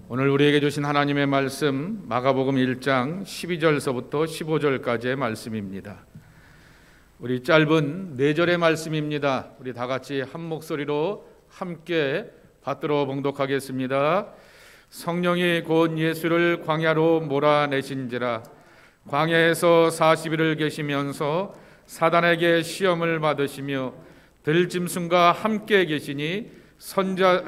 오늘 우리에게 주신 하나님의 말씀 마가복음 1장 12절서부터 15절까지의 말씀입니다. 우리 짧은 4절의 말씀입니다. 우리 다 같이 한 목소리로 함께 받들어 봉독하겠습니다. 성령이 곧 예수를 광야로 몰아내신지라. 광야에서 40일을 계시면서 사단에게 시험을 받으시며 들짐승과 함께 계시니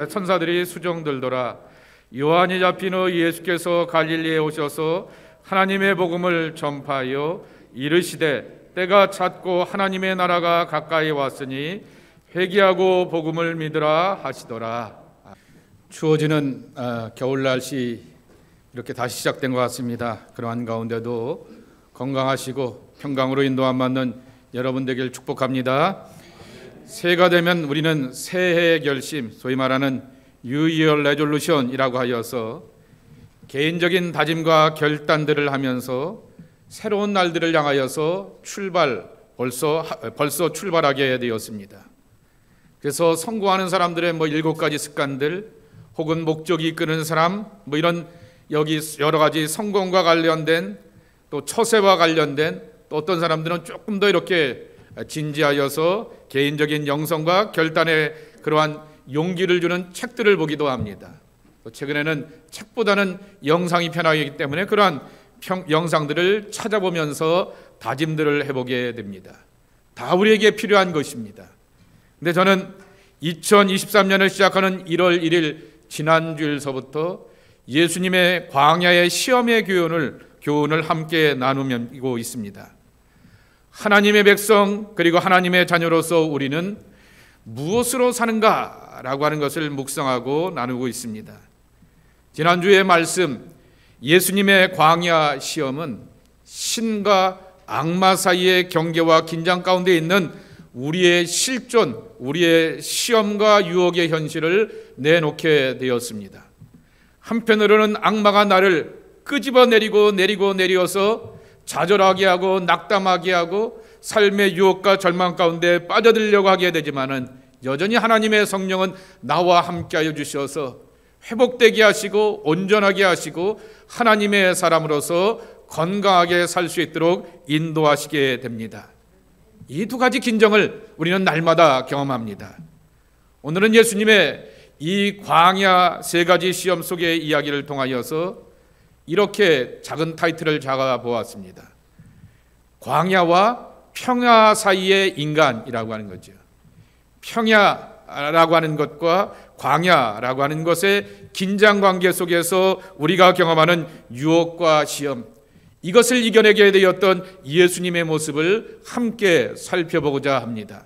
천사들이 수종들더라. 요한이 잡힌 후 예수께서 갈릴리에 오셔서 하나님의 복음을 전파하여 이르시되 때가 찼고 하나님의 나라가 가까이 왔으니 회개하고 복음을 믿으라 하시더라. 추워지는 겨울 날씨 이렇게 다시 시작된 것 같습니다. 그러한 가운데도 건강하시고 평강으로 인도함 받는 여러분 되길 축복합니다. 새해가 되면 우리는 새해의 결심, 소위 말하는 New Year Resolution이라고 하여서 개인적인 다짐과 결단들을 하면서 새로운 날들을 향하여서 벌써 출발하게 되었습니다. 그래서 성공하는 사람들의 7가지 습관들 혹은 목적이 이끄는 사람 이런 여기 여러 가지 성공과 관련된 또 처세와 관련된 또 어떤 사람들은 조금 더 이렇게 진지하여서 개인적인 영성과 결단의 그러한 용기를 주는 책들을 보기도 합니다. 또 최근에는 책보다는 영상이 편하기 때문에 그러한 영상들을 찾아보면서 다짐들을 해보게 됩니다. 다 우리에게 필요한 것입니다. 근데 저는 2023년을 시작하는 1월 1일 지난주일서부터 예수님의 광야의 시험의 교훈을 함께 나누고 있습니다. 하나님의 백성 그리고 하나님의 자녀로서 우리는 무엇으로 사는가라고 하는 것을 묵상하고 나누고 있습니다. 지난주의 말씀 예수님의 광야 시험은 신과 악마 사이의 경계와 긴장 가운데 있는 우리의 실존, 우리의 시험과 유혹의 현실을 내놓게 되었습니다. 한편으로는 악마가 나를 끄집어내리고 내려서 좌절하게 하고 낙담하게 하고 삶의 유혹과 절망 가운데 빠져들려고 하게 되지만은 여전히 하나님의 성령은 나와 함께하여 주셔서 회복되게 하시고 온전하게 하시고 하나님의 사람으로서 건강하게 살 수 있도록 인도하시게 됩니다. 이 2가지 긴장을 우리는 날마다 경험합니다. 오늘은 예수님의 이 광야 3가지 시험 속의 이야기를 통하여서 이렇게 작은 타이틀을 잡아보았습니다. 광야와 평야 사이의 인간이라고 하는 거죠. 평야라고 하는 것과 광야라고 하는 것의 긴장관계 속에서 우리가 경험하는 유혹과 시험, 이것을 이겨내게 되었던 예수님의 모습을 함께 살펴보고자 합니다.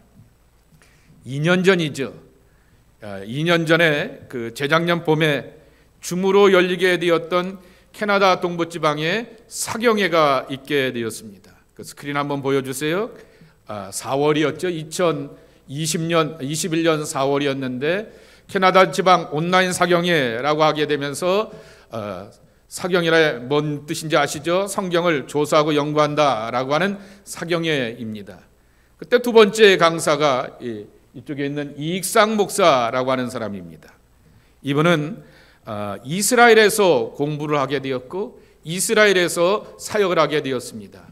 2년 전이죠. 2년 전에 재작년 봄에 줌으로 열리게 되었던 캐나다 동부지방에 사경회가 있게 되었습니다. 그 스크린 한번 보여주세요. 4월이었죠. 2021년 4월이었는데 캐나다 지방 온라인 사경회라고 하게 되면서 사경회란 뭔 뜻인지 아시죠? 성경을 조사하고 연구한다라고 하는 사경회입니다. 그때 2번째 강사가 이쪽에 있는 이익상 목사라고 하는 사람입니다. 이분은 이스라엘에서 공부를 하게 되었고 이스라엘에서 사역을 하게 되었습니다.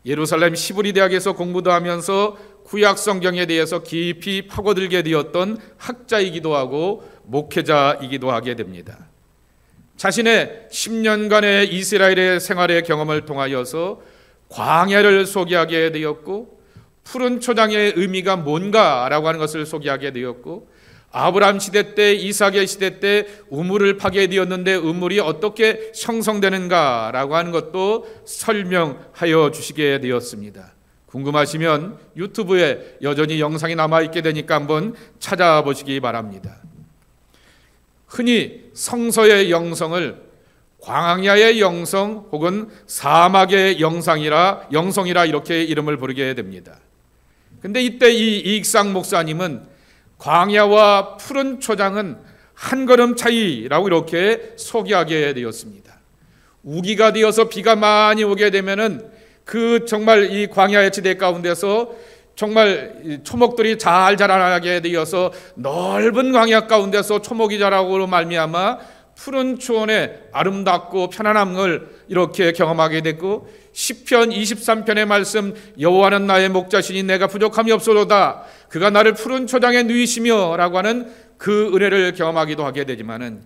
예루살렘 시브리 대학에서 공부도 하면서 구약 성경에 대해서 깊이 파고들게 되었던 학자이기도 하고 목회자이기도 하게 됩니다. 자신의 10년간의 이스라엘의 생활의 경험을 통하여서 광야를 소개하게 되었고 푸른 초장의 의미가 뭔가라고 하는 것을 소개하게 되었고 아브라함 시대 때 이삭의 시대 때 우물을 파게 되었는데 우물이 어떻게 형성되는가라고 하는 것도 설명하여 주시게 되었습니다. 궁금하시면 유튜브에 여전히 영상이 남아있게 되니까 한번 찾아보시기 바랍니다. 흔히 성서의 영성을 광야의 영성 혹은 사막의 영성이라 이렇게 이름을 부르게 됩니다. 근데 이때 이 이익상 목사님은 광야와 푸른 초장은 한 걸음 차이라고 이렇게 소개하게 되었습니다. 우기가 되어서 비가 많이 오게 되면은 정말 이 광야의 지대 가운데서 정말 초목들이 잘 자라나게 되어서 넓은 광야 가운데서 초목이 자라고 말미암아 푸른 초원의 아름답고 편안함을 이렇게 경험하게 됐고, 시편 23편의 말씀, 여호와는 나의 목자시니 내가 부족함이 없어도다, 그가 나를 푸른 초장에 누이시며 라고 하는 그 은혜를 경험하기도 하게 되지만은,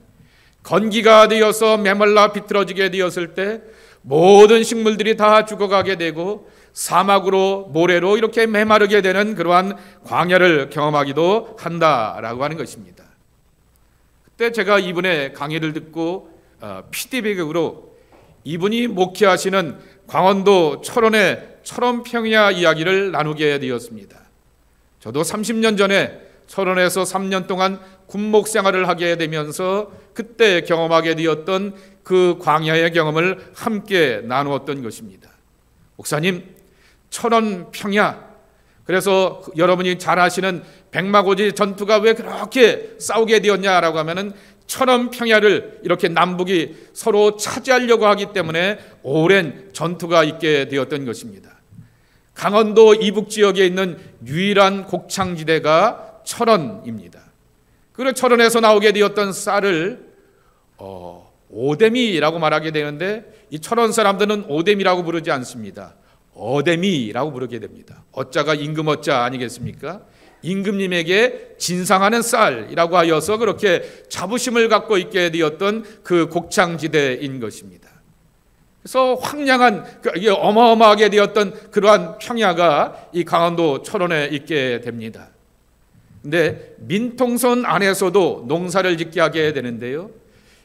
건기가 되어서 메말라 비틀어지게 되었을 때 모든 식물들이 다 죽어가게 되고 사막으로 모래로 이렇게 메마르게 되는 그러한 광야를 경험하기도 한다라고 하는 것입니다. 그때 제가 이분의 강의를 듣고 피드백으로 이분이 목회하시는 강원도 철원의 철원평야 이야기를 나누게 되었습니다. 저도 30년 전에 철원에서 3년 동안 군목 생활을 하게 되면서 그때 경험하게 되었던 그 광야의 경험을 함께 나누었던 것입니다. 목사님, 철원 평야, 그래서 여러분이 잘 아시는 백마고지 전투가 왜 그렇게 싸우게 되었냐라고 하면은 철원 평야를 이렇게 남북이 서로 차지하려고 하기 때문에 오랜 전투가 있게 되었던 것입니다. 강원도 이북 지역에 있는 유일한 곡창지대가 철원입니다. 그리고 철원에서 나오게 되었던 쌀을 오대미라고 말하게 되는데, 이 철원 사람들은 오대미라고 부르지 않습니다. 어대미라고 부르게 됩니다. 어자가 임금 어자 아니겠습니까? 임금님에게 진상하는 쌀이라고 하여서 그렇게 자부심을 갖고 있게 되었던 그 곡창지대인 것입니다. 그래서 황량한, 어마어마하게 되었던 그러한 평야가 이 강원도 철원에 있게 됩니다. 근데 민통선 안에서도 농사를 짓게 하게 되는데요,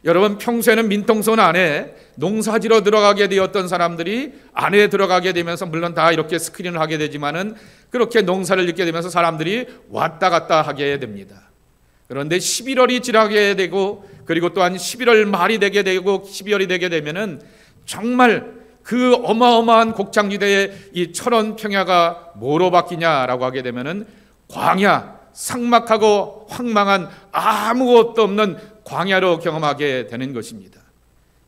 여러분, 평소에는 민통선 안에 농사지러 들어가게 되었던 사람들이 안에 들어가게 되면서 물론 다 이렇게 스크린을 하게 되지만은 그렇게 농사를 짓게 되면서 사람들이 왔다 갔다 하게 됩니다. 그런데 11월이 지나게 되고, 그리고 또한 11월 말이 되게 되고 12월이 되게 되면은 정말 그 어마어마한 곡창지대의 이 철원 평야가 뭐로 바뀌냐라고 하게 되면은 광야, 삭막하고 황망한 아무것도 없는 광야로 경험하게 되는 것입니다.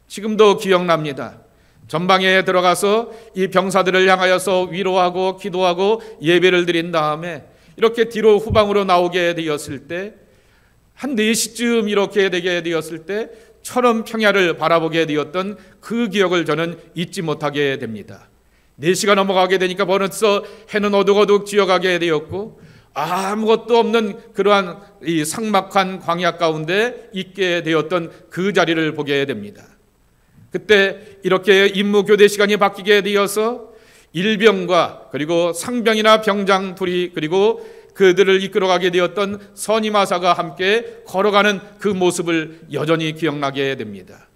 지금도 기억납니다. 전방에 들어가서 이 병사들을 향하여서 위로하고 기도하고 예배를 드린 다음에 이렇게 뒤로 후방으로 나오게 되었을 때, 한 4시쯤 이렇게 되게 되었을 때 철원 평야를 바라보게 되었던 그 기억을 저는 잊지 못하게 됩니다. 4시가 넘어가게 되니까 벌써 해는 어둑어둑 지어가게 되었고 아무것도 없는 그러한 이 삭막한 광야 가운데 있게 되었던 그 자리를 보게 됩니다. 그때 이렇게 임무 교대 시간이 바뀌게 되어서 일병과 그리고 상병이나 병장 둘이, 그리고 그들을 이끌어가게 되었던 선임하사가 함께 걸어가는 그 모습을 여전히 기억나게 됩니다.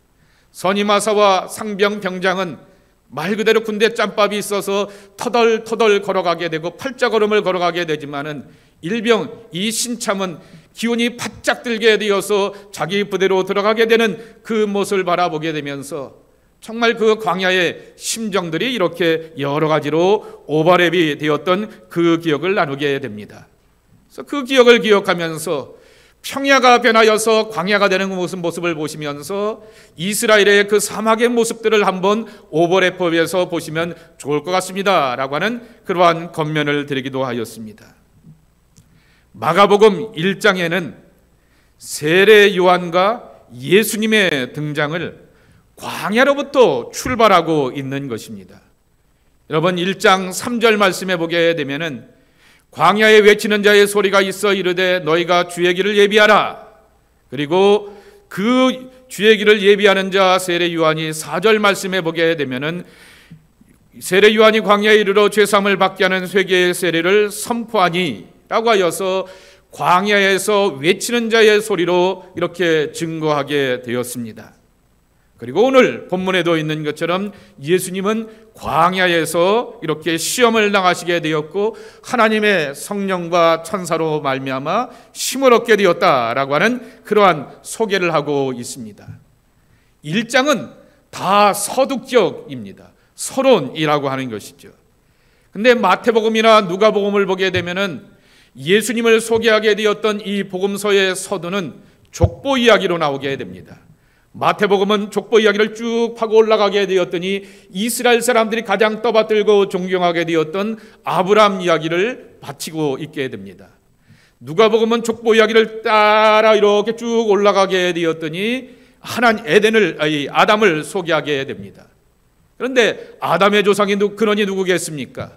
선임하사와 상병 병장은 말 그대로 군대 짬밥이 있어서 터덜터덜 걸어가게 되고 팔자걸음을 걸어가게 되지만은 일병 이신참은 기운이 바짝 들게 되어서 자기 부대로 들어가게 되는 그 모습을 바라보게 되면서 정말 그 광야의 심정들이 이렇게 여러 가지로 오버랩이 되었던 그 기억을 나누게 됩니다. 그래서 그 기억을 기억하면서 평야가 변하여서 광야가 되는 모습을 보시면서 이스라엘의 그 사막의 모습들을 한번 오버랩해서 보시면 좋을 것 같습니다 라고 하는 그러한 권면을 드리기도 하였습니다. 마가복음 1장에는 세례 요한과 예수님의 등장을 광야로부터 출발하고 있는 것입니다. 여러분, 1장 3절 말씀해 보게 되면은 광야에 외치는 자의 소리가 있어 이르되 너희가 주의 길을 예비하라. 그리고 그 주의 길을 예비하는 자 세례 요한이 4절 말씀해 보게 되면은 세례 요한이 광야에 이르러 죄사함을 받게 하는 회개의 세례를 선포하니 라고 하여서 광야에서 외치는 자의 소리로 이렇게 증거하게 되었습니다. 그리고 오늘 본문에도 있는 것처럼 예수님은 광야에서 이렇게 시험을 당하시게 되었고 하나님의 성령과 천사로 말미암아 힘을 얻게 되었다라고 하는 그러한 소개를 하고 있습니다. 1장은 다 서두격입니다. 서론이라고 하는 것이죠. 근데 마태복음이나 누가복음을 보게 되면은 예수님을 소개하게 되었던 이 복음서의 서두는 족보 이야기로 나오게 됩니다. 마태복음은 족보 이야기를 쭉 파고 올라가게 되었더니 이스라엘 사람들이 가장 떠받들고 존경하게 되었던 아브라함 이야기를 바치고 있게 됩니다. 누가복음은 족보 이야기를 따라 이렇게 쭉 올라가게 되었더니 아담을 소개하게 됩니다. 그런데 아담의 조상이 근원이 누구겠습니까?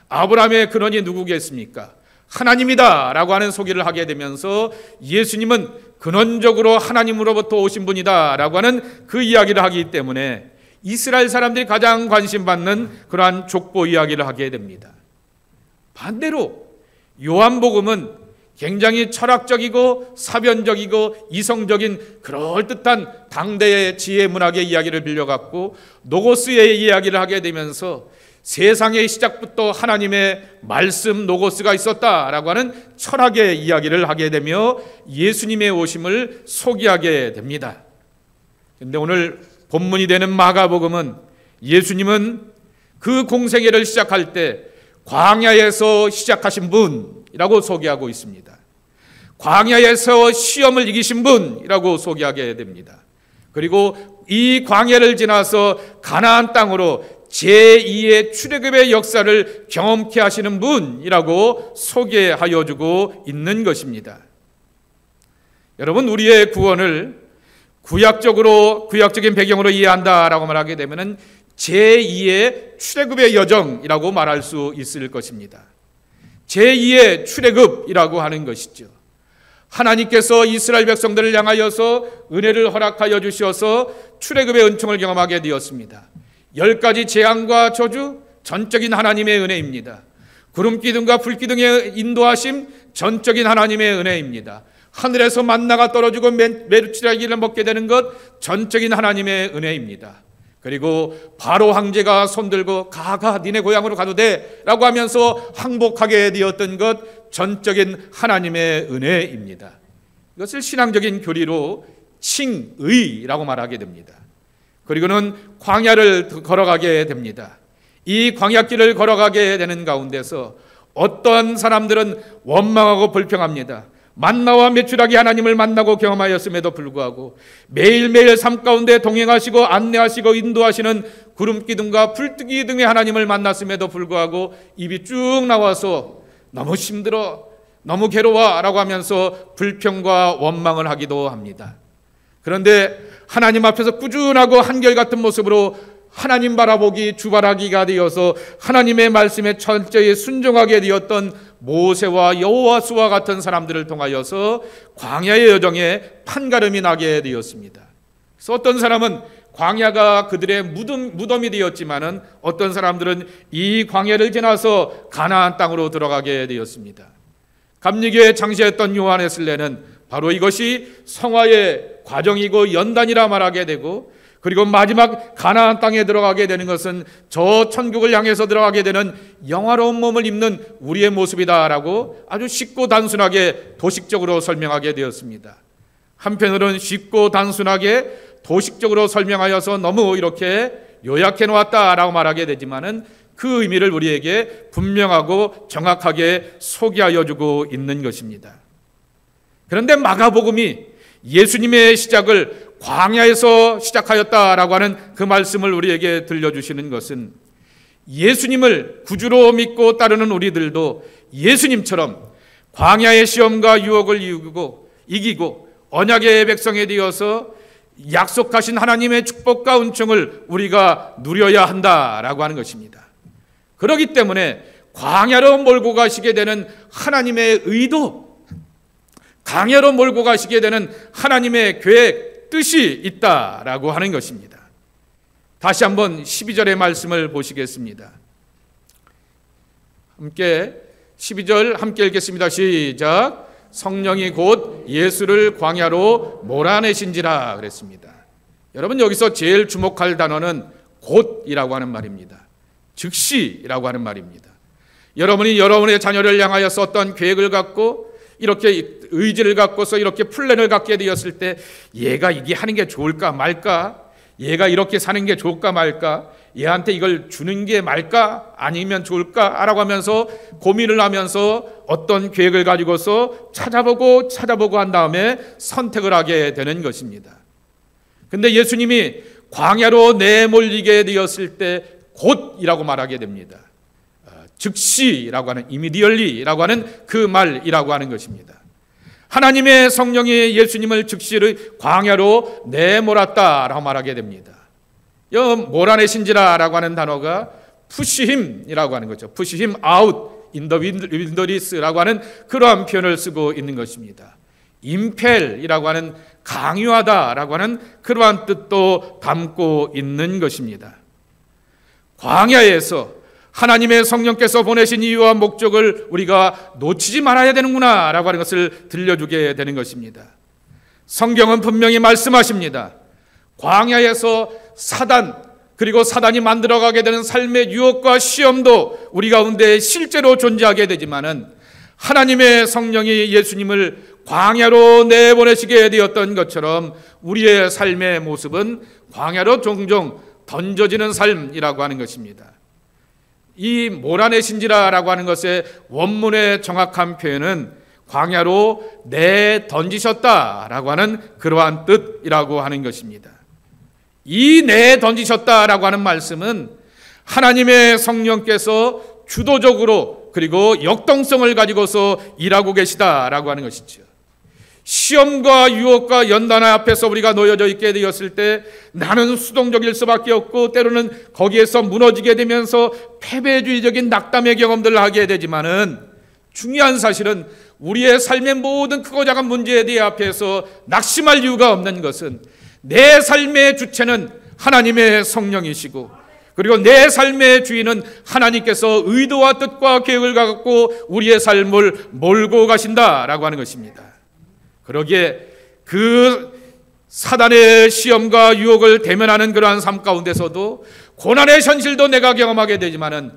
아브라함의 근원이 누구겠습니까? 하나님이다 라고 하는 소개를 하게 되면서 예수님은 근원적으로 하나님으로부터 오신 분이다 라고 하는 그 이야기를 하기 때문에 이스라엘 사람들이 가장 관심받는 그러한 족보 이야기를 하게 됩니다. 반대로 요한복음은 굉장히 철학적이고 사변적이고 이성적인 그럴듯한 당대의 지혜 문학의 이야기를 빌려갖고 노고스의 이야기를 하게 되면서 세상의 시작부터 하나님의 말씀 노고스가 있었다라고 하는 철학의 이야기를 하게 되며 예수님의 오심을 소개하게 됩니다. 그런데 오늘 본문이 되는 마가복음은 예수님은 그 공생애를 시작할 때 광야에서 시작하신 분이라고 소개하고 있습니다. 광야에서 시험을 이기신 분이라고 소개하게 됩니다. 그리고 이 광야를 지나서 가나안 땅으로 제2의 출애굽의 역사를 경험케 하시는 분이라고 소개하여 주고 있는 것입니다. 여러분, 우리의 구원을 구약적인 배경으로 이해한다라고 말하게 되면은 제2의 출애굽의 여정이라고 말할 수 있을 것입니다. 제2의 출애굽이라고 하는 것이죠. 하나님께서 이스라엘 백성들을 향하여서 은혜를 허락하여 주셔서 출애굽의 은총을 경험하게 되었습니다. 10가지 재앙과 저주, 전적인 하나님의 은혜입니다. 구름 기둥과 불 기둥의 인도하심, 전적인 하나님의 은혜입니다. 하늘에서 만나가 떨어지고 메추라기를 먹게 되는 것, 전적인 하나님의 은혜입니다. 그리고 바로 황제가 손들고 가가 니네 고향으로 가도 돼 라고 하면서 항복하게 되었던 것, 전적인 하나님의 은혜입니다. 이것을 신앙적인 교리로 칭의라고 말하게 됩니다. 그리고는 광야를 걸어가게 됩니다. 이 광야길을 걸어가게 되는 가운데서 어떠한 사람들은 원망하고 불평합니다. 만나와 메추라기 하나님을 만나고 경험하였음에도 불구하고 매일매일 삶 가운데 동행하시고 안내하시고 인도하시는 구름 기둥과 불뜨기 등의 하나님을 만났음에도 불구하고 입이 쭉 나와서 너무 힘들어, 너무 괴로워 라고 하면서 불평과 원망을 하기도 합니다. 그런데 하나님 앞에서 꾸준하고 한결같은 모습으로 하나님 바라보기 주바라기가 되어서 하나님의 말씀에 철저히 순종하게 되었던 모세와 여호와수와 같은 사람들을 통하여서 광야의 여정에 판가름이 나게 되었습니다. 그래서 어떤 사람은 광야가 그들의 무덤이 되었지만은 어떤 사람들은 이 광야를 지나서 가나안 땅으로 들어가게 되었습니다. 감리교에 창시했던 요한 웨슬레는 바로 이것이 성화의 과정이고 연단이라 말하게 되고, 그리고 마지막 가나안 땅에 들어가게 되는 것은 저 천국을 향해서 들어가게 되는 영화로운 몸을 입는 우리의 모습이다라고 아주 쉽고 단순하게 도식적으로 설명하게 되었습니다. 한편으로는 쉽고 단순하게 도식적으로 설명하여서 너무 이렇게 요약해 놓았다라고 말하게 되지만은 그 의미를 우리에게 분명하고 정확하게 소개하여 주고 있는 것입니다. 그런데 마가복음이 예수님의 시작을 광야에서 시작하였다라고 하는 그 말씀을 우리에게 들려주시는 것은 예수님을 구주로 믿고 따르는 우리들도 예수님처럼 광야의 시험과 유혹을 이기고 언약의 백성이 되어서 약속하신 하나님의 축복과 은총을 우리가 누려야 한다라고 하는 것입니다. 그렇기 때문에 광야로 몰고 가시게 되는 하나님의 의도, 광야로 몰고 가시게 되는 하나님의 계획, 뜻이 있다라고 하는 것입니다. 다시 한번 12절의 말씀을 보시겠습니다. 함께 12절 함께 읽겠습니다. 시작. 성령이 곧 예수를 광야로 몰아내신지라 그랬습니다. 여러분, 여기서 제일 주목할 단어는 곧이라고 하는 말입니다. 즉시라고 하는 말입니다. 여러분이 여러분의 자녀를 향하여서 어떤 계획을 갖고 이렇게 의지를 갖고서 이렇게 플랜을 갖게 되었을 때 얘가 이게 하는 게 좋을까 말까, 얘가 이렇게 사는 게 좋을까 말까, 얘한테 이걸 주는 게 말까 아니면 좋을까 라고 하면서 고민을 하면서 어떤 계획을 가지고서 찾아보고 한 다음에 선택을 하게 되는 것입니다. 근데 예수님이 광야로 내몰리게 되었을 때 곧이라고 말하게 됩니다. 즉시라고 하는, 이미디얼리라고 하는 그 말이라고 하는 것입니다. 하나님의 성령이 예수님을 즉시 광야로 내몰았다라고 말하게 됩니다. 이 몰아내신지라라고 하는 단어가 푸시힘이라고 하는 거죠. 푸시힘 아웃 in the wilderness라고 하는 그러한 표현을 쓰고 있는 것입니다. 임펠이라고 하는 강요하다라고 하는 그러한 뜻도 담고 있는 것입니다. 광야에서 하나님의 성령께서 보내신 이유와 목적을 우리가 놓치지 말아야 되는구나 라고 하는 것을 들려주게 되는 것입니다. 성경은 분명히 말씀하십니다. 광야에서 사단, 그리고 사단이 만들어가게 되는 삶의 유혹과 시험도 우리 가운데 실제로 존재하게 되지만은 하나님의 성령이 예수님을 광야로 내보내시게 되었던 것처럼 우리의 삶의 모습은 광야로 종종 던져지는 삶이라고 하는 것입니다. 이 몰아내신지라라고 하는 것의 원문의 정확한 표현은 광야로 내던지셨다라고 하는 그러한 뜻이라고 하는 것입니다. 이 내던지셨다라고 하는 말씀은 하나님의 성령께서 주도적으로 그리고 역동성을 가지고서 일하고 계시다라고 하는 것이죠. 시험과 유혹과 연단의 앞에서 우리가 놓여져 있게 되었을 때 나는 수동적일 수밖에 없고 때로는 거기에서 무너지게 되면서 패배주의적인 낙담의 경험들을 하게 되지만은 중요한 사실은 우리의 삶의 모든 크고 작은 문제에 대해 앞에서 낙심할 이유가 없는 것은 내 삶의 주체는 하나님의 성령이시고 그리고 내 삶의 주인은 하나님께서 의도와 뜻과 계획을 갖고 우리의 삶을 몰고 가신다라고 하는 것입니다. 그러기에 그 사단의 시험과 유혹을 대면하는 그러한 삶 가운데서도 고난의 현실도 내가 경험하게 되지만은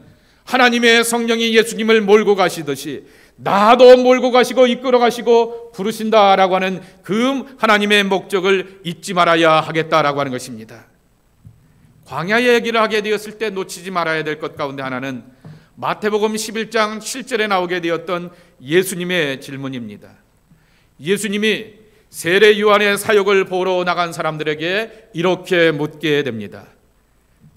하나님의 성령이 예수님을 몰고 가시듯이 나도 몰고 가시고 이끌어 가시고 부르신다라고 하는 그 하나님의 목적을 잊지 말아야 하겠다라고 하는 것입니다. 광야의 얘기를 하게 되었을 때 놓치지 말아야 될 것 가운데 하나는 마태복음 11장 7절에 나오게 되었던 예수님의 질문입니다. 예수님이 세례 요한의 사역을 보러 나간 사람들에게 이렇게 묻게 됩니다.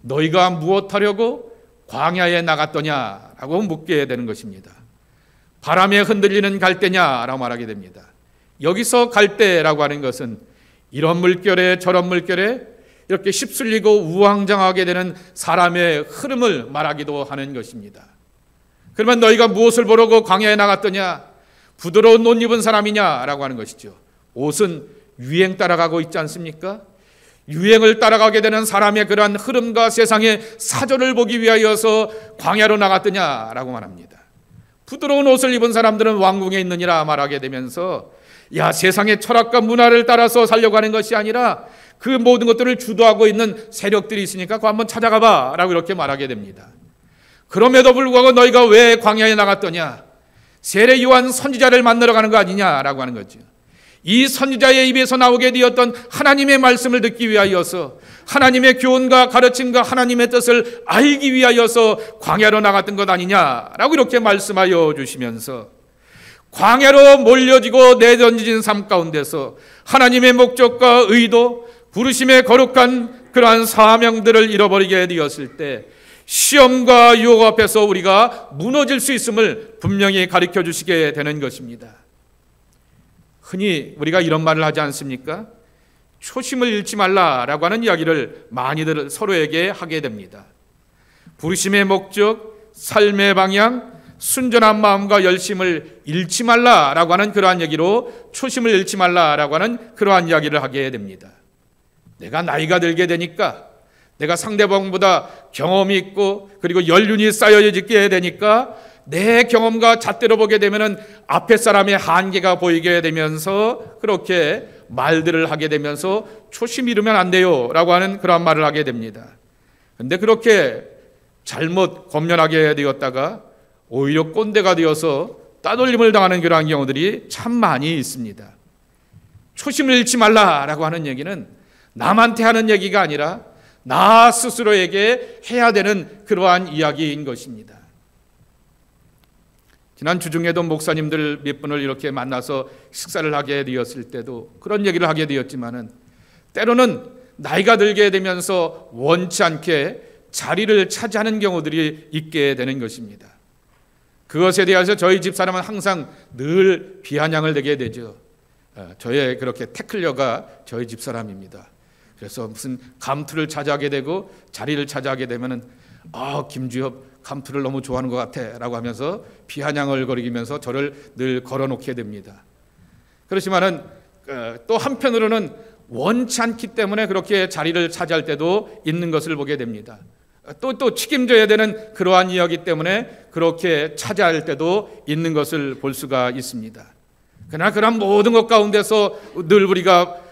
너희가 무엇하려고 광야에 나갔더냐라고 묻게 되는 것입니다. 바람에 흔들리는 갈대냐라고 말하게 됩니다. 여기서 갈대라고 하는 것은 이런 물결에 저런 물결에 이렇게 휩쓸리고 우왕좌왕하게 되는 사람의 흐름을 말하기도 하는 것입니다. 그러면 너희가 무엇을 보려고 광야에 나갔더냐? 부드러운 옷 입은 사람이냐라고 하는 것이죠. 옷은 유행 따라가고 있지 않습니까? 유행을 따라가게 되는 사람의 그러한 흐름과 세상의 사조를 보기 위하여서 광야로 나갔더냐라고 말합니다. 부드러운 옷을 입은 사람들은 왕궁에 있느니라 말하게 되면서 야, 세상의 철학과 문화를 따라서 살려고 하는 것이 아니라 그 모든 것들을 주도하고 있는 세력들이 있으니까 그거 한번 찾아가 봐 라고 이렇게 말하게 됩니다. 그럼에도 불구하고 너희가 왜 광야에 나갔더냐? 세례 요한 선지자를 만나러 가는 거 아니냐라고 하는 거죠. 이 선지자의 입에서 나오게 되었던 하나님의 말씀을 듣기 위하여서 하나님의 교훈과 가르침과 하나님의 뜻을 알기 위하여서 광야로 나갔던 것 아니냐라고 이렇게 말씀하여 주시면서 광야로 몰려지고 내던진 삶 가운데서 하나님의 목적과 의도, 부르심의 거룩한 그러한 사명들을 잃어버리게 되었을 때 시험과 유혹 앞에서 우리가 무너질 수 있음을 분명히 가르쳐 주시게 되는 것입니다. 흔히 우리가 이런 말을 하지 않습니까? 초심을 잃지 말라라고 하는 이야기를 많이들 서로에게 하게 됩니다. 부르심의 목적, 삶의 방향, 순전한 마음과 열심을 잃지 말라라고 하는 그러한 얘기로 초심을 잃지 말라라고 하는 그러한 이야기를 하게 됩니다. 내가 나이가 들게 되니까 내가 상대방보다 경험이 있고 그리고 연륜이 쌓여지게 되니까 내 경험과 잣대로 보게 되면은 앞에 사람의 한계가 보이게 되면서 그렇게 말들을 하게 되면서 초심 잃으면 안 돼요 라고 하는 그런 말을 하게 됩니다. 그런데 그렇게 잘못 권면하게 되었다가 오히려 꼰대가 되어서 따돌림을 당하는 그러한 경우들이 참 많이 있습니다. 초심을 잃지 말라라고 하는 얘기는 남한테 하는 얘기가 아니라 나 스스로에게 해야 되는 그러한 이야기인 것입니다. 지난 주중에도 목사님들 몇 분을 이렇게 만나서 식사를 하게 되었을 때도 그런 얘기를 하게 되었지만은 때로는 나이가 들게 되면서 원치 않게 자리를 차지하는 경우들이 있게 되는 것입니다. 그것에 대해서 저희 집사람은 항상 늘 비아냥을 내게 되죠. 저의 그렇게 태클녀가 저희 집사람입니다. 그래서 무슨 감투를 차지하게 되고 자리를 차지하게 되면은 김주엽 감투를 너무 좋아하는 것 같아 라고 하면서 비아냥을 거리면서 저를 늘 걸어놓게 됩니다. 그렇지만은 또 한편으로는 원치 않기 때문에 그렇게 자리를 차지할 때도 있는 것을 보게 됩니다. 또 책임져야 되는 그러한 이야기 때문에 그렇게 차지할 때도 있는 것을 볼 수가 있습니다. 그러나 그런 모든 것 가운데서 늘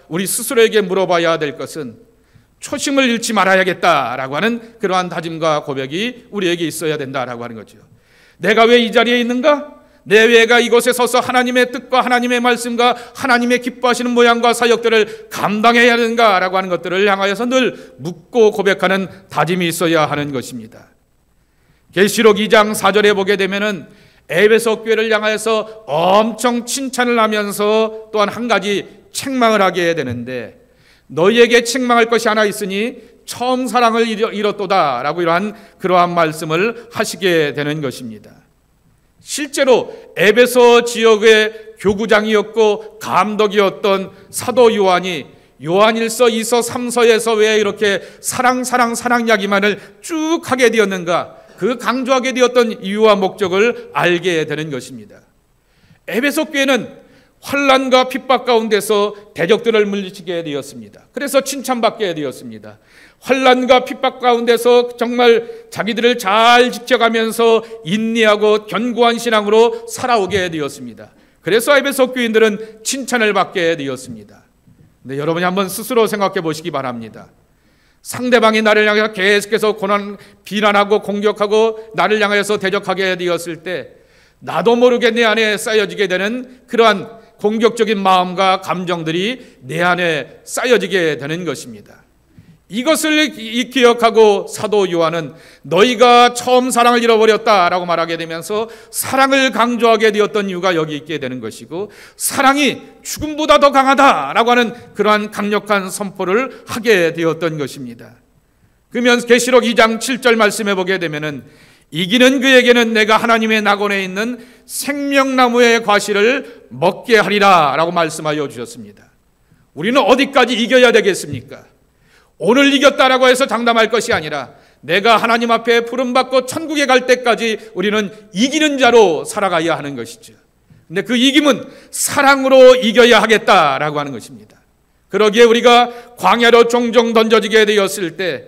우리 스스로에게 물어봐야 될 것은 초심을 잃지 말아야겠다라고 하는 그러한 다짐과 고백이 우리에게 있어야 된다라고 하는 거죠. 내가 왜 이 자리에 있는가? 내 외가 이곳에 서서 하나님의 뜻과 하나님의 말씀과 하나님의 기뻐하시는 모양과 사역들을 감당해야 하는가라고 하는 것들을 향하여서 늘 묻고 고백하는 다짐이 있어야 하는 것입니다. 계시록 2장 4절에 보게 되면은 에베소 교회를 향하여서 엄청 칭찬을 하면서 또한 한 가지 책망을 하게 되는데, 너희에게 책망할 것이 하나 있으니 처음 사랑을 잃었도다 라고 이러한 그러한 말씀을 하시게 되는 것입니다. 실제로 에베소 지역의 교구장이었고 감독이었던 사도 요한이 요한일서, 2서, 3서에서 왜 이렇게 사랑 이야기만을 쭉 하게 되었는가, 그 강조하게 되었던 이유와 목적을 알게 되는 것입니다. 에베소 교회는 환난과 핍박 가운데서 대적들을 물리치게 되었습니다. 그래서 칭찬받게 되었습니다. 환난과 핍박 가운데서 정말 자기들을 잘 지켜가면서 인내하고 견고한 신앙으로 살아오게 되었습니다. 그래서 에베소 교인들은 칭찬을 받게 되었습니다. 근데 여러분이 한번 스스로 생각해 보시기 바랍니다. 상대방이 나를 향해서 계속해서 비난하고 공격하고 나를 향해서 대적하게 되었을 때 나도 모르게 내 안에 쌓여지게 되는 그러한 공격적인 마음과 감정들이 내 안에 쌓여지게 되는 것입니다. 이것을 기억하고 사도 요한은 너희가 처음 사랑을 잃어버렸다라고 말하게 되면서 사랑을 강조하게 되었던 이유가 여기 있게 되는 것이고, 사랑이 죽음보다 더 강하다라고 하는 그러한 강력한 선포를 하게 되었던 것입니다. 그러면 계시록 2장 7절 말씀해 보게 되면은 이기는 그에게는 내가 하나님의 낙원에 있는 생명나무의 과실을 먹게 하리라 라고 말씀하여 주셨습니다. 우리는 어디까지 이겨야 되겠습니까? 오늘 이겼다라고 해서 장담할 것이 아니라 내가 하나님 앞에 부름받고 천국에 갈 때까지 우리는 이기는 자로 살아가야 하는 것이죠. 근데 그 이김은 사랑으로 이겨야 하겠다라고 하는 것입니다. 그러기에 우리가 광야로 종종 던져지게 되었을 때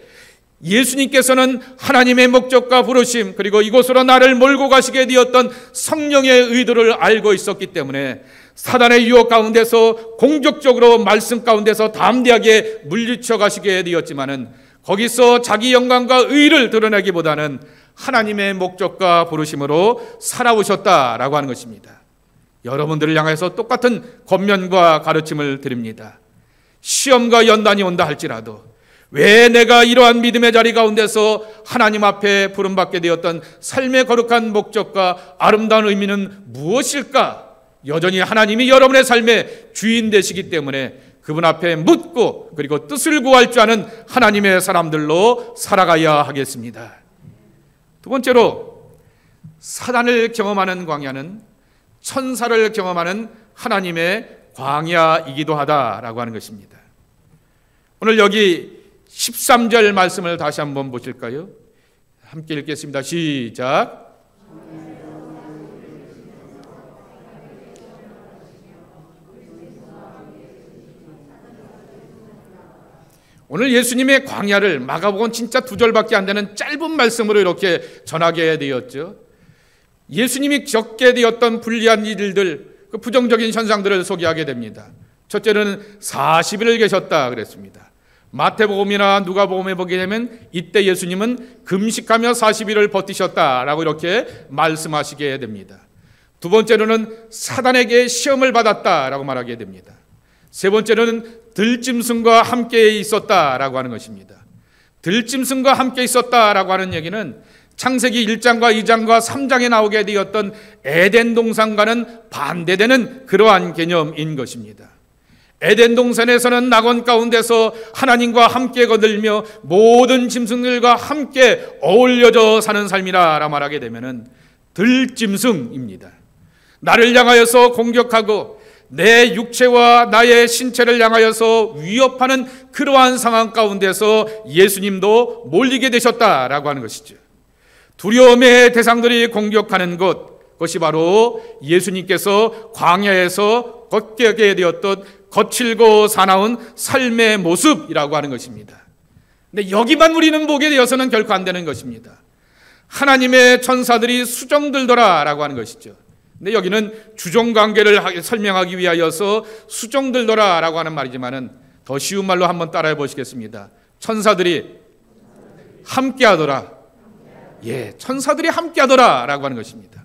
예수님께서는 하나님의 목적과 부르심, 그리고 이곳으로 나를 몰고 가시게 되었던 성령의 의도를 알고 있었기 때문에 사단의 유혹 가운데서 공격적으로 말씀 가운데서 담대하게 물리쳐 가시게 되었지만은 거기서 자기 영광과 의를 드러내기보다는 하나님의 목적과 부르심으로 살아오셨다라고 하는 것입니다. 여러분들을 향해서 똑같은 권면과 가르침을 드립니다. 시험과 연단이 온다 할지라도 왜 내가 이러한 믿음의 자리 가운데서 하나님 앞에 부름받게 되었던 삶의 거룩한 목적과 아름다운 의미는 무엇일까? 여전히 하나님이 여러분의 삶의 주인 되시기 때문에 그분 앞에 묻고 그리고 뜻을 구할 줄 아는 하나님의 사람들로 살아가야 하겠습니다. 두 번째로, 사단을 경험하는 광야는 천사를 경험하는 하나님의 광야이기도 하다라고 하는 것입니다. 오늘 여기 13절 말씀을 다시 한번 보실까요? 함께 읽겠습니다. 시작. 오늘 예수님의 광야를 마가복음 진짜 2절밖에 안 되는 짧은 말씀으로 이렇게 전하게 되었죠. 예수님이 겪게 되었던 불리한 일들, 그 부정적인 현상들을 소개하게 됩니다. 첫째는 40일을 계셨다 그랬습니다. 마태복음이나 누가복음에 보게 되면 이때 예수님은 금식하며 40일을 버티셨다라고 이렇게 말씀하시게 됩니다. 두 번째로는 사단에게 시험을 받았다라고 말하게 됩니다. 세 번째로는 들짐승과 함께 있었다라고 하는 것입니다. 들짐승과 함께 있었다라고 하는 얘기는 창세기 1장과 2장과 3장에 나오게 되었던 에덴 동산과는 반대되는 그러한 개념인 것입니다. 에덴 동산에서는 낙원 가운데서 하나님과 함께 거들며 모든 짐승들과 함께 어울려져 사는 삶이라 말하게 되면은 들짐승입니다. 나를 향하여서 공격하고 내 육체와 나의 신체를 향하여서 위협하는 그러한 상황 가운데서 예수님도 몰리게 되셨다라고 하는 것이죠. 두려움의 대상들이 공격하는 그것이 바로 예수님께서 광야에서 걷게 되었던 거칠고 사나운 삶의 모습이라고 하는 것입니다. 근데 여기만 우리는 보게 되어서는 결코 안 되는 것입니다. 하나님의 천사들이 수종들더라라고 하는 것이죠. 근데 여기는 주종관계를 설명하기 위하여서 수종들더라라고 하는 말이지만은 더 쉬운 말로 한번 따라해 보시겠습니다. 천사들이 함께하더라. 예, 천사들이 함께하더라라고 하는 것입니다.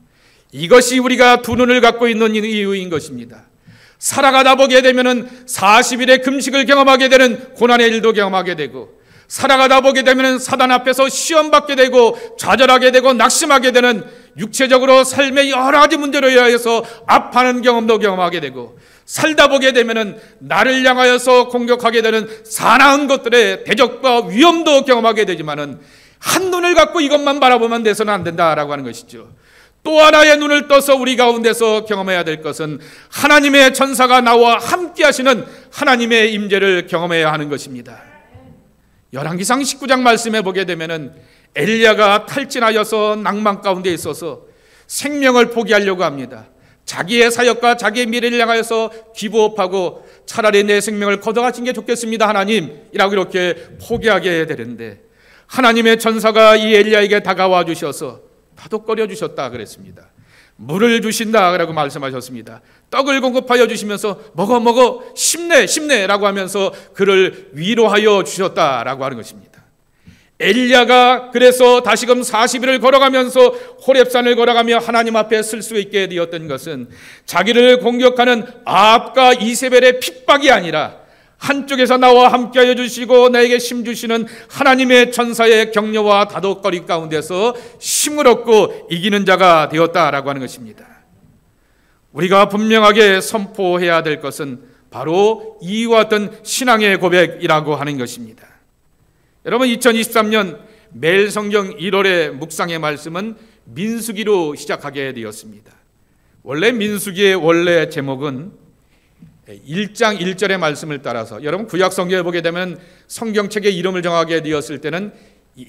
이것이 우리가 두 눈을 갖고 있는 이유인 것입니다. 살아가다 보게 되면은 40일의 금식을 경험하게 되는 고난의 일도 경험하게 되고, 살아가다 보게 되면 사단 앞에서 시험받게 되고 좌절하게 되고 낙심하게 되는 육체적으로 삶의 여러 가지 문제로 인하여서 아파하는 경험도 경험하게 되고, 살다 보게 되면 나를 향하여서 공격하게 되는 사나운 것들의 대적과 위험도 경험하게 되지만은 한눈을 갖고 이것만 바라보면 돼서는 안 된다라고 하는 것이죠. 또 하나의 눈을 떠서 우리 가운데서 경험해야 될 것은 하나님의 천사가 나와 함께 하시는 하나님의 임재를 경험해야 하는 것입니다. 열왕기상 19장 말씀에 보게 되면은 엘리야가 탈진하여서 낭만 가운데 있어서 생명을 포기하려고 합니다. 자기의 사역과 자기의 미래를 향하여서 기부업하고 차라리 내 생명을 걷어가신 게 좋겠습니다 하나님이라고 이렇게 포기하게 되는데, 하나님의 천사가 이 엘리야에게 다가와 주셔서 다독거려 주셨다 그랬습니다. 물을 주신다라고 말씀하셨습니다. 떡을 공급하여 주시면서 먹어 힘내라고 하면서 그를 위로하여 주셨다라고 하는 것입니다. 엘리야가 그래서 다시금 40일을 걸어가면서 호렙산을 걸어가며 하나님 앞에 설 수 있게 되었던 것은 자기를 공격하는 아합과 이세벨의 핍박이 아니라 한쪽에서 나와 함께하여 주시고 나에게 힘 주시는 하나님의 천사의 격려와 다독거림 가운데서 힘을 얻고 이기는 자가 되었다라고 하는 것입니다. 우리가 분명하게 선포해야 될 것은 바로 이와 같은 신앙의 고백이라고 하는 것입니다. 여러분, 2023년 매일 성경 1월의 묵상의 말씀은 민수기로 시작하게 되었습니다. 원래 민수기의 원래 제목은 1장 1절의 말씀을 따라서, 여러분 구약 성경에 보게 되면 성경책의 이름을 정하게 되었을 때는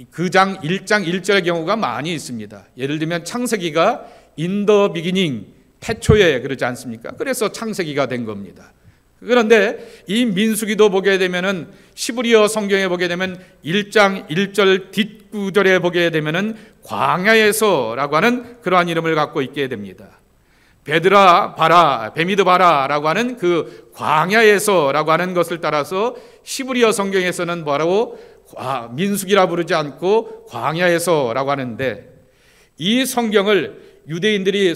그 장 1장 1절의 경우가 많이 있습니다. 예를 들면 창세기가 in the beginning, 태초에 그러지 않습니까? 그래서 창세기가 된 겁니다. 그런데 이 민수기도 보게 되면은 히브리어 성경에 보게 되면 1장 1절 뒷구절에 보게 되면은 광야에서라고 하는 그러한 이름을 갖고 있게 됩니다. 베드라 바라, 베미드 바라라고 하는 그 광야에서라고 하는 것을 따라서 히브리어 성경에서는 바로 민수기라 부르지 않고 광야에서라고 하는데, 이 성경을 유대인들이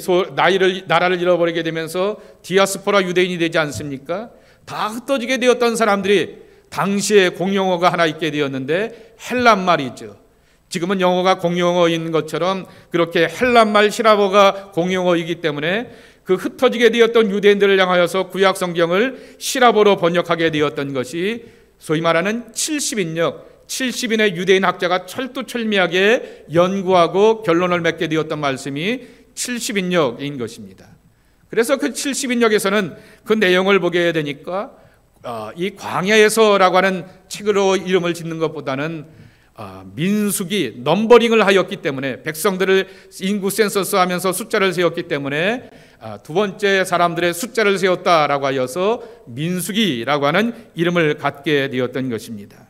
나라를 잃어버리게 되면서 디아스포라 유대인이 되지 않습니까? 다 흩어지게 되었던 사람들이 당시에 공용어가 하나 있게 되었는데 헬란말이죠. 지금은 영어가 공용어인 것처럼 그렇게 헬란말 히라보가 공용어이기 때문에 그 흩어지게 되었던 유대인들을 향하여서 구약 성경을 히라보로 번역하게 되었던 것이 소위 말하는 70인의 유대인 학자가 철두철미하게 연구하고 결론을 맺게 되었던 말씀이 70인역인 것입니다. 그래서 그 70인역에서는 그 내용을 보게 되니까 이 광야에서라고 하는 책으로 이름을 짓는 것보다는 민수기 넘버링을 하였기 때문에, 백성들을 인구 센서스 하면서 숫자를 세웠기 때문에 두 번째 사람들의 숫자를 세웠다라고 하여서 민수기라고 하는 이름을 갖게 되었던 것입니다.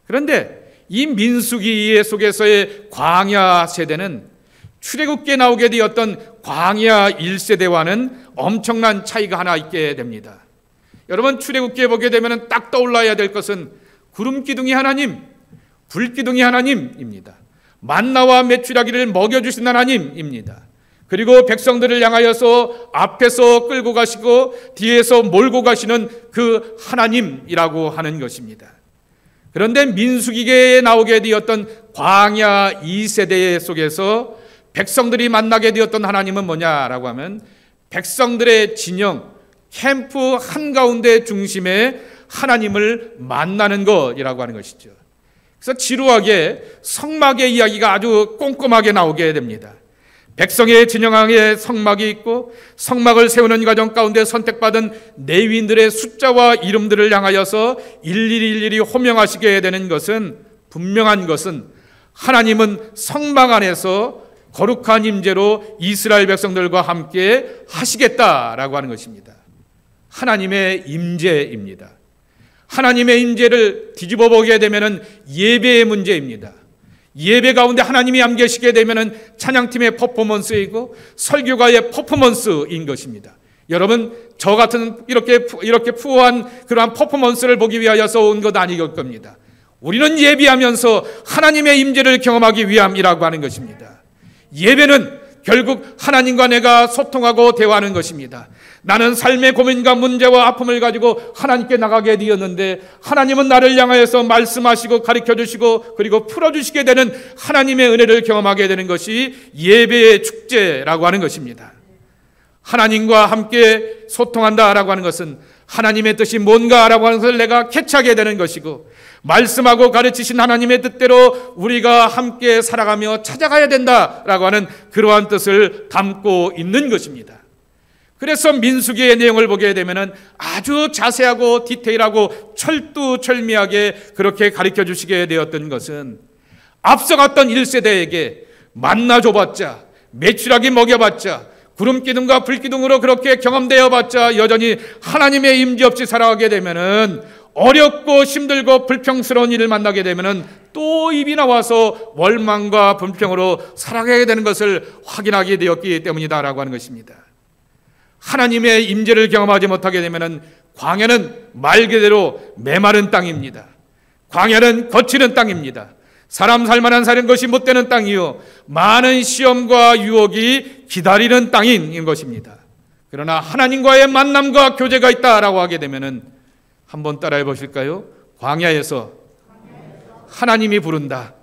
그런데 이 민수기 속에서의 광야 세대는 출애굽기에 나오게 되었던 광야 1세대와는 엄청난 차이가 하나 있게 됩니다. 여러분, 출애굽기에 보게 되면 딱 떠올라야 될 것은 구름 기둥이 하나님, 불 기둥이 하나님입니다. 만나와 메추라기를 먹여주신 하나님입니다. 그리고 백성들을 향하여서 앞에서 끌고 가시고 뒤에서 몰고 가시는 그 하나님이라고 하는 것입니다. 그런데 민수기에 나오게 되었던 광야 2세대 속에서 백성들이 만나게 되었던 하나님은 뭐냐라고 하면 백성들의 진영, 캠프 한가운데 중심에 하나님을 만나는 것이라고 하는 것이죠. 그래서 지루하게 성막의 이야기가 아주 꼼꼼하게 나오게 됩니다. 백성의 진영왕의 성막이 있고 성막을 세우는 과정 가운데 선택받은 레위인들의 숫자와 이름들을 향하여서 일일이 호명하시게 되는 것은, 분명한 것은 하나님은 성막 안에서 거룩한 임재로 이스라엘 백성들과 함께 하시겠다라고 하는 것입니다. 하나님의 임재입니다. 하나님의 임재를 뒤집어 보게 되면은 예배의 문제입니다. 예배 가운데 하나님이 함께 계시게 되면은 찬양팀의 퍼포먼스이고 설교가의 퍼포먼스인 것입니다. 여러분, 저 같은 이렇게 푸어한 그러한 퍼포먼스를 보기 위하여서 온 것 아닐 겁니다. 우리는 예배하면서 하나님의 임재를 경험하기 위함이라고 하는 것입니다. 예배는 결국 하나님과 내가 소통하고 대화하는 것입니다. 나는 삶의 고민과 문제와 아픔을 가지고 하나님께 나가게 되었는데 하나님은 나를 향하여서 말씀하시고 가르쳐주시고 그리고 풀어주시게 되는 하나님의 은혜를 경험하게 되는 것이 예배의 축제라고 하는 것입니다. 하나님과 함께 소통한다라고 하는 것은 하나님의 뜻이 뭔가라고 하는 것을 내가 캐치하게 되는 것이고, 말씀하고 가르치신 하나님의 뜻대로 우리가 함께 살아가며 찾아가야 된다라고 하는 그러한 뜻을 담고 있는 것입니다. 그래서 민수기의 내용을 보게 되면 아주 자세하고 디테일하고 철두철미하게 그렇게 가르쳐 주시게 되었던 것은, 앞서갔던 1세대에게 만나 줘봤자, 메추라기 먹여봤자, 구름기둥과 불기둥으로 그렇게 경험되어 봤자 여전히 하나님의 임재 없이 살아가게 되면은, 어렵고 힘들고 불평스러운 일을 만나게 되면은 또 입이 나와서 원망과 불평으로 살아가게 되는 것을 확인하게 되었기 때문이다라고 하는 것입니다. 하나님의 임재를 경험하지 못하게 되면은 광야는 말 그대로 메마른 땅입니다. 광야는 거칠은 땅입니다. 사람 살만한 사는 것이 못 되는 땅이요, 많은 시험과 유혹이 기다리는 땅인 것입니다. 그러나 하나님과의 만남과 교제가 있다라고 하게 되면은 한번 따라해 보실까요? 광야에서 하나님이 부른다.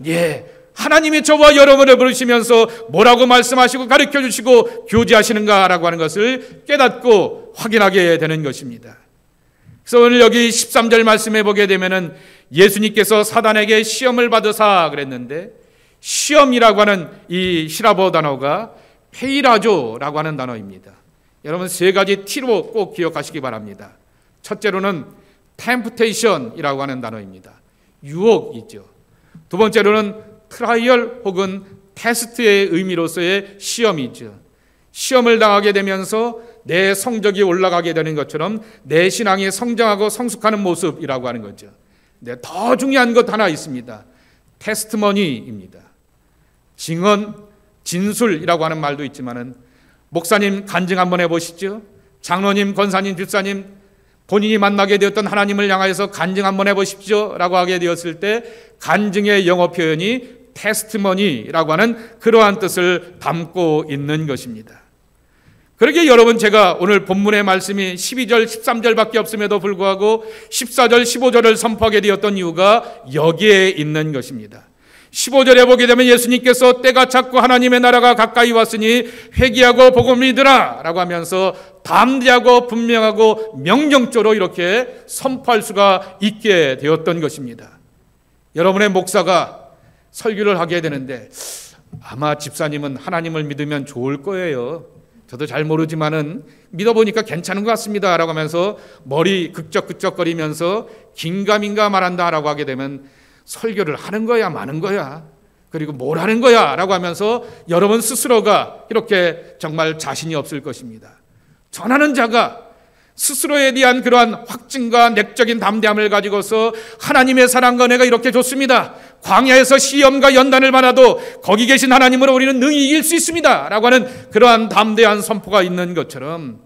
예, 하나님이 저와 여러분을 부르시면서 뭐라고 말씀하시고 가르쳐 주시고 교제하시는가라고 하는 것을 깨닫고 확인하게 되는 것입니다. 그래서 오늘 여기 13절 말씀해 보게 되면은 예수님께서 사단에게 시험을 받으사 그랬는데, 시험이라고 하는 이 히라보 단어가 페이라조라고 하는 단어입니다. 여러분, 세 가지 T로 꼭 기억하시기 바랍니다. 첫째로는 템프테이션이라고 하는 단어입니다. 유혹이죠. 두 번째로는 트라이얼 혹은 테스트의 의미로서의 시험이죠. 시험을 당하게 되면서 내 성적이 올라가게 되는 것처럼 내 신앙이 성장하고 성숙하는 모습이라고 하는 거죠. 근데 더 중요한 것 하나 있습니다. 테스트머니입니다. 증언, 진술이라고 하는 말도 있지만은, 목사님 간증 한번 해보시죠. 장로님, 권사님, 집사님, 본인이 만나게 되었던 하나님을 향하여서 간증 한번 해보십시오 라고 하게 되었을 때 간증의 영어 표현이 테스트머니라고 하는 그러한 뜻을 담고 있는 것입니다. 그러게 여러분, 제가 오늘 본문의 말씀이 12절, 13절밖에 없음에도 불구하고 14절, 15절을 선포하게 되었던 이유가 여기에 있는 것입니다. 15절에 보게 되면 예수님께서 때가 찼고 하나님의 나라가 가까이 왔으니 회개하고 복음을 믿으라 라고 하면서 담대하고 분명하고 명령조로 이렇게 선포할 수가 있게 되었던 것입니다. 여러분의 목사가 설교를 하게 되는데, 아마 집사님은 하나님을 믿으면 좋을 거예요. 저도 잘 모르지만은 믿어보니까 괜찮은 것 같습니다 라고 하면서 머리 극적극적거리면서 긴가민가 말한다 라고 하게 되면 설교를 하는 거야 마는 거야, 그리고 뭘 하는 거야 라고 하면서 여러분 스스로가 이렇게 정말 자신이 없을 것입니다. 전하는 자가 스스로에 대한 그러한 확증과 내적인 담대함을 가지고서 하나님의 사랑과 내가 이렇게 좋습니다, 광야에서 시험과 연단을 받아도 거기 계신 하나님으로 우리는 능히 이길 수 있습니다 라고 하는 그러한 담대한 선포가 있는 것처럼,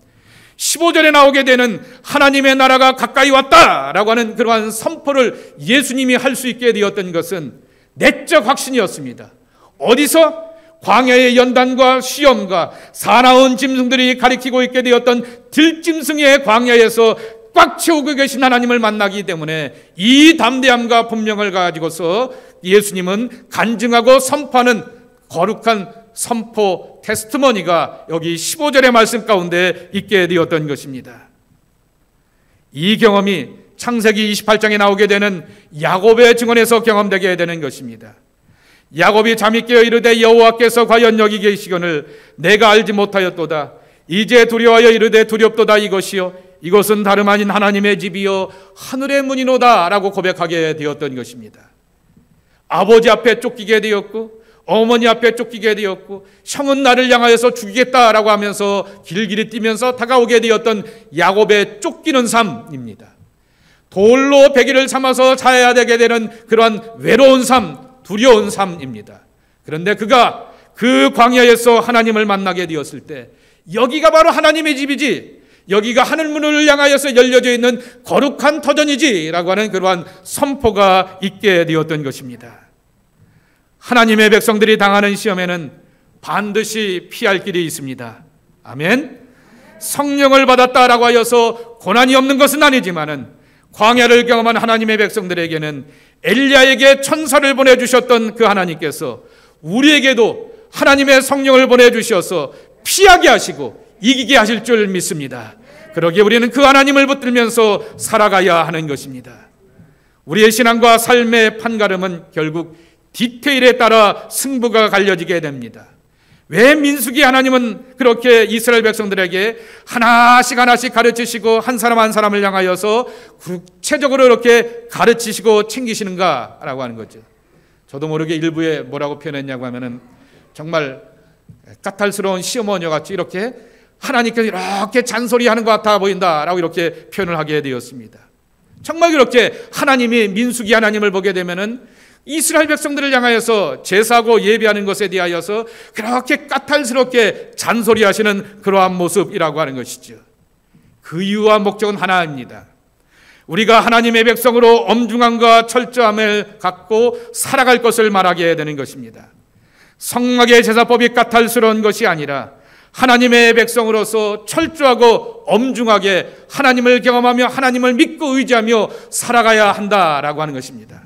15절에 나오게 되는 하나님의 나라가 가까이 왔다라고 하는 그러한 선포를 예수님이 할 수 있게 되었던 것은 내적 확신이었습니다. 어디서? 광야의 연단과 시험과 사나운 짐승들이 가리키고 있게 되었던 들짐승의 광야에서 꽉 채우고 계신 하나님을 만나기 때문에 이 담대함과 분명을 가지고서 예수님은 간증하고 선포하는 거룩한 선포, 테스트머니가 여기 15절의 말씀 가운데 있게 되었던 것입니다. 이 경험이 창세기 28장에 나오게 되는 야곱의 증언에서 경험되게 되는 것입니다. 야곱이 잠이 깨어 이르되 여호와께서 과연 여기 계시거늘 내가 알지 못하였도다. 이제 두려워하여 이르되 두렵도다. 이것은 다름 아닌 하나님의 집이요 하늘의 문이로다 라고 고백하게 되었던 것입니다. 아버지 앞에 쫓기게 되었고 어머니 앞에 쫓기게 되었고 형은 나를 향하여서 죽이겠다라고 하면서 길길이 뛰면서 다가오게 되었던 야곱의 쫓기는 삶입니다. 돌로 베개를 삼아서 자야 되게 되는 그러한 외로운 삶, 두려운 삶입니다. 그런데 그가 그 광야에서 하나님을 만나게 되었을 때 여기가 바로 하나님의 집이지, 여기가 하늘문을 향하여서 열려져 있는 거룩한 터전이지 라고 하는 그러한 선포가 있게 되었던 것입니다. 하나님의 백성들이 당하는 시험에는 반드시 피할 길이 있습니다. 아멘. 성령을 받았다라고 하여서 고난이 없는 것은 아니지만은 광야를 경험한 하나님의 백성들에게는 엘리야에게 천사를 보내주셨던 그 하나님께서 우리에게도 하나님의 성령을 보내주셔서 피하게 하시고 이기게 하실 줄 믿습니다. 그러기에 우리는 그 하나님을 붙들면서 살아가야 하는 것입니다. 우리의 신앙과 삶의 판가름은 결국 디테일에 따라 승부가 갈려지게 됩니다. 왜 민수기 하나님은 그렇게 이스라엘 백성들에게 하나씩 가르치시고 한 사람 한 사람을 향하여서 구체적으로 이렇게 가르치시고 챙기시는가라고 하는 거죠. 저도 모르게 일부에 뭐라고 표현했냐고 하면은 정말 까탈스러운 시어머니와 같이 이렇게 하나님께서 이렇게 잔소리하는 것 같아 보인다라고 이렇게 표현을 하게 되었습니다. 정말 그렇게 하나님이 민수기 하나님을 보게 되면은 이스라엘 백성들을 향하여서 제사하고 예배하는 것에 대하여서 그렇게 까탈스럽게 잔소리하시는 그러한 모습이라고 하는 것이죠. 그 이유와 목적은 하나입니다. 우리가 하나님의 백성으로 엄중함과 철저함을 갖고 살아갈 것을 말하게 되는 것입니다. 성막의 제사법이 까탈스러운 것이 아니라 하나님의 백성으로서 철저하고 엄중하게 하나님을 경험하며 하나님을 믿고 의지하며 살아가야 한다라고 하는 것입니다.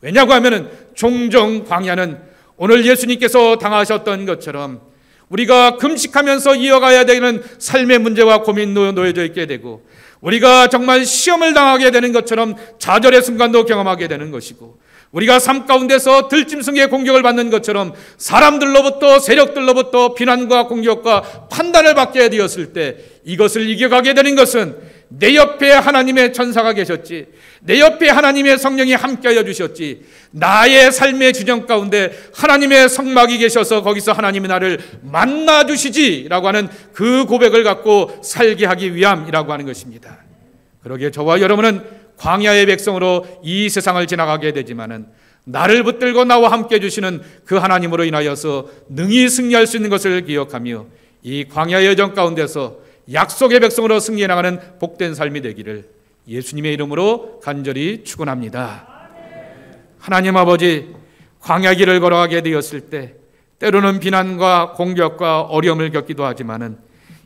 왜냐고 하면은 종종 광야는 오늘 예수님께서 당하셨던 것처럼 우리가 금식하면서 이어가야 되는 삶의 문제와 고민도 놓여져 있게 되고 우리가 정말 시험을 당하게 되는 것처럼 좌절의 순간도 경험하게 되는 것이고 우리가 삶 가운데서 들짐승의 공격을 받는 것처럼 사람들로부터 세력들로부터 비난과 공격과 판단을 받게 되었을 때 이것을 이겨가게 되는 것은 내 옆에 하나님의 천사가 계셨지, 내 옆에 하나님의 성령이 함께하여 주셨지, 나의 삶의 주정 가운데 하나님의 성막이 계셔서 거기서 하나님이 나를 만나주시지 라고 하는 그 고백을 갖고 살게 하기 위함이라고 하는 것입니다. 그러기에 저와 여러분은 광야의 백성으로 이 세상을 지나가게 되지만은 나를 붙들고 나와 함께 해주시는 그 하나님으로 인하여서 능히 승리할 수 있는 것을 기억하며 이 광야의 여정 가운데서 약속의 백성으로 승리해 나가는 복된 삶이 되기를 예수님의 이름으로 간절히 축원합니다. 하나님 아버지, 광야 길을 걸어가게 되었을 때 때로는 비난과 공격과 어려움을 겪기도 하지만은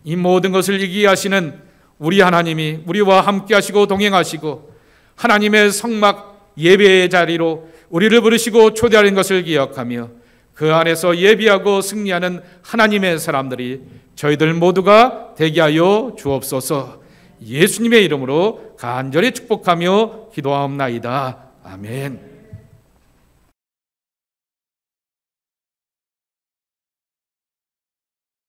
이 모든 것을 이기게 하시는 우리 하나님이 우리와 함께 하시고 동행하시고 하나님의 성막 예배의 자리로 우리를 부르시고 초대하는 것을 기억하며 그 안에서 예비하고 승리하는 하나님의 사람들이 저희들 모두가 되게 하여 주옵소서. 예수님의 이름으로 간절히 축복하며 기도하옵나이다. 아멘.